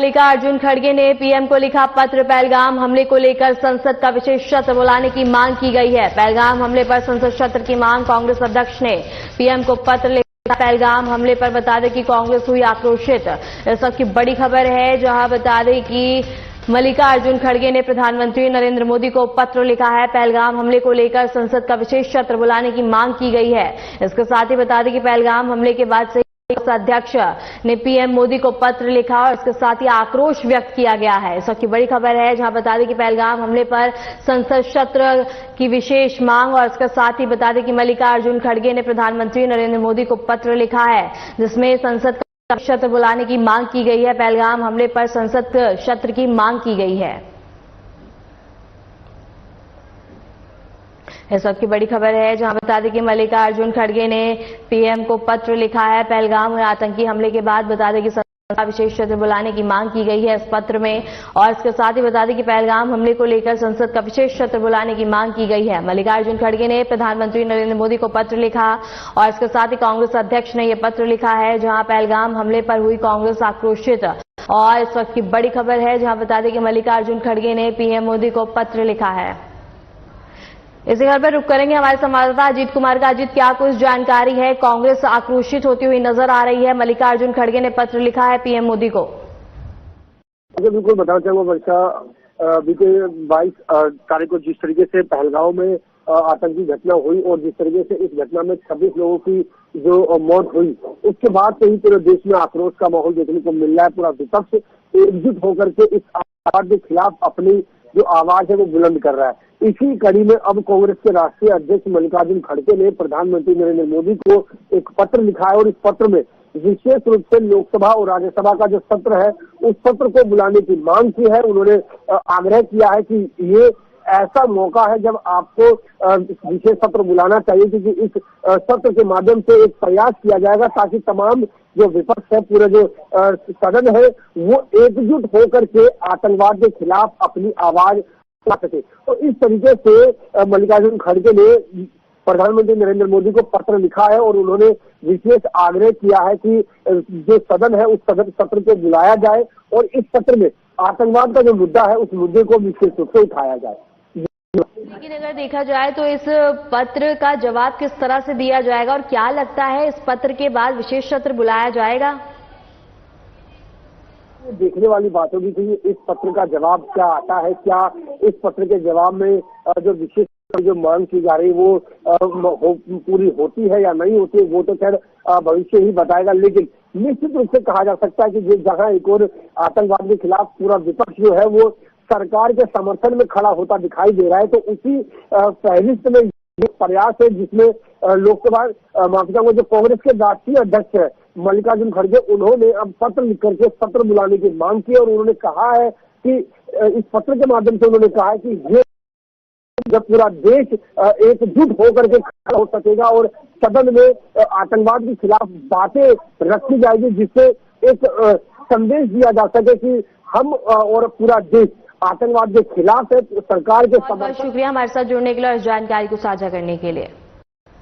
मल्लिकार्जुन खड़गे ने पीएम को लिखा पत्र। पहलगाम हमले को लेकर संसद का विशेष सत्र बुलाने की मांग की गई है। पहलगाम हमले पर संसद सत्र की मांग। कांग्रेस अध्यक्ष ने पीएम को पत्र लिखा। पहलगाम हमले पर बता दें कि कांग्रेस हुई आक्रोशित। इस वक्त की बड़ी खबर है, जहां बता दें कि मल्लिकार्जुन खड़गे ने प्रधानमंत्री नरेंद्र मोदी को पत्र लिखा है। पहलगाम हमले को लेकर संसद का विशेष सत्र बुलाने की मांग की गई है। इसके साथ ही बता दें कि पहलगाम हमले के बाद से अध्यक्ष ने पीएम मोदी को पत्र लिखा और इसके साथ ही आक्रोश व्यक्त किया गया है। इस वक्त की बड़ी खबर है, जहां बता दें कि पहलगाम हमले पर संसद सत्र की विशेष मांग और इसके साथ ही बता दें कि मल्लिकार्जुन खड़गे ने प्रधानमंत्री नरेंद्र मोदी को पत्र लिखा है, जिसमें संसद का सत्र बुलाने की मांग की गई है। पहलगाम हमले पर संसद सत्र की मांग की गई है। इस वक्त की बड़ी खबर है, जहां बता दें कि मल्लिकार्जुन खड़गे ने पीएम को पत्र लिखा है। पहलगाम आतंकी हमले के बाद बता दें कि संसद का विशेष सत्र बुलाने की मांग की गई है इस पत्र में, और इसके साथ ही बता दें कि पहलगाम हमले को लेकर संसद का विशेष सत्र बुलाने की मांग की गई है। मल्लिकार्जुन खड़गे ने प्रधानमंत्री नरेंद्र मोदी को पत्र लिखा और इसके साथ ही कांग्रेस अध्यक्ष ने यह पत्र लिखा है, जहां पहलगाम हमले पर हुई कांग्रेस आक्रोशित। और इस वक्त की बड़ी खबर है, जहां बता दें कि मल्लिकार्जुन खड़गे ने पीएम मोदी को पत्र लिखा है। इसी खबर पर रुक करेंगे हमारे संवाददाता अजीत कुमार का। अजीत, क्या कुछ जानकारी है? कांग्रेस आक्रोशित होती हुई नजर आ रही है। मल्लिकार्जुन खड़गे ने पत्र लिखा है पीएम मोदी को। बिल्कुल बताना चाहूंगा वर्षा, बीते 22 तारीख को जिस तरीके से पहलगाम में आतंकी घटना हुई और जिस तरीके से इस घटना में 26 लोगों की जो मौत हुई, उसके बाद से ही पूरे देश में आक्रोश का माहौल देखने को मिल रहा है। पूरा विपक्ष एकजुट होकर के इस आतंकवाद के खिलाफ अपनी जो आवाज है वो बुलंद कर रहा है। इसी कड़ी में अब कांग्रेस के राष्ट्रीय अध्यक्ष मल्लिकार्जुन खड़गे ने प्रधानमंत्री नरेंद्र मोदी को एक पत्र लिखा है और इस पत्र में विशेष रूप से लोकसभा और राज्यसभा का जो सत्र है उस सत्र को बुलाने की मांग की है। उन्होंने आग्रह किया है कि ये ऐसा मौका है जब आपको विशेष सत्र बुलाना चाहिए, क्योंकि इस सत्र के माध्यम से एक प्रयास किया जाएगा ताकि तमाम जो विपक्ष है, पूरे जो सदन है, वो एकजुट होकर के आतंकवाद के खिलाफ अपनी आवाज उठा सके। तो इस तरीके से मल्लिकार्जुन खड़गे ने प्रधानमंत्री नरेंद्र मोदी को पत्र लिखा है और उन्होंने विशेष आग्रह किया है कि जो सदन है उस सदन सत्र को बुलाया जाए और इस सत्र में आतंकवाद का जो मुद्दा है उस मुद्दे को विशेष रूप से उठाया जाए। लेकिन अगर देखा जाए तो इस पत्र का जवाब किस तरह से दिया जाएगा और क्या लगता है इस पत्र के बाद विशेष सत्र बुलाया जाएगा? देखने वाली बात होगी कि इस पत्र का जवाब क्या आता है। क्या इस पत्र के जवाब में जो विशेष जो मांग की जा रही वो पूरी होती है या नहीं होती है, वो तो खैर भविष्य ही बताएगा। लेकिन निश्चित रूप से कहा जा सकता है कि जहां एक और आतंकवाद के खिलाफ पूरा विपक्ष जो है वो सरकार के समर्थन में खड़ा होता दिखाई दे रहा है, तो उसी फहरिस्त में ये प्रयास है जिसमें लोकसभा माफी चाहूंगा जो कांग्रेस के राष्ट्रीय अध्यक्ष है मल्लिकार्जुन खड़गे, उन्होंने अब पत्र लिख करके सत्र बुलाने की मांग की और उन्होंने कहा है कि इस पत्र के माध्यम से उन्होंने कहा है कि ये जब पूरा देश एकजुट होकर के खड़ा हो सकेगा और सदन में आतंकवाद के खिलाफ बातें रखी जाएगी, जिससे एक संदेश दिया जा सके कि हम और पूरा देश आतंकवाद के खिलाफ है। सरकार के बहुत शुक्रिया हमारे साथ जुड़ने के लिए और जानकारी को साझा करने के लिए।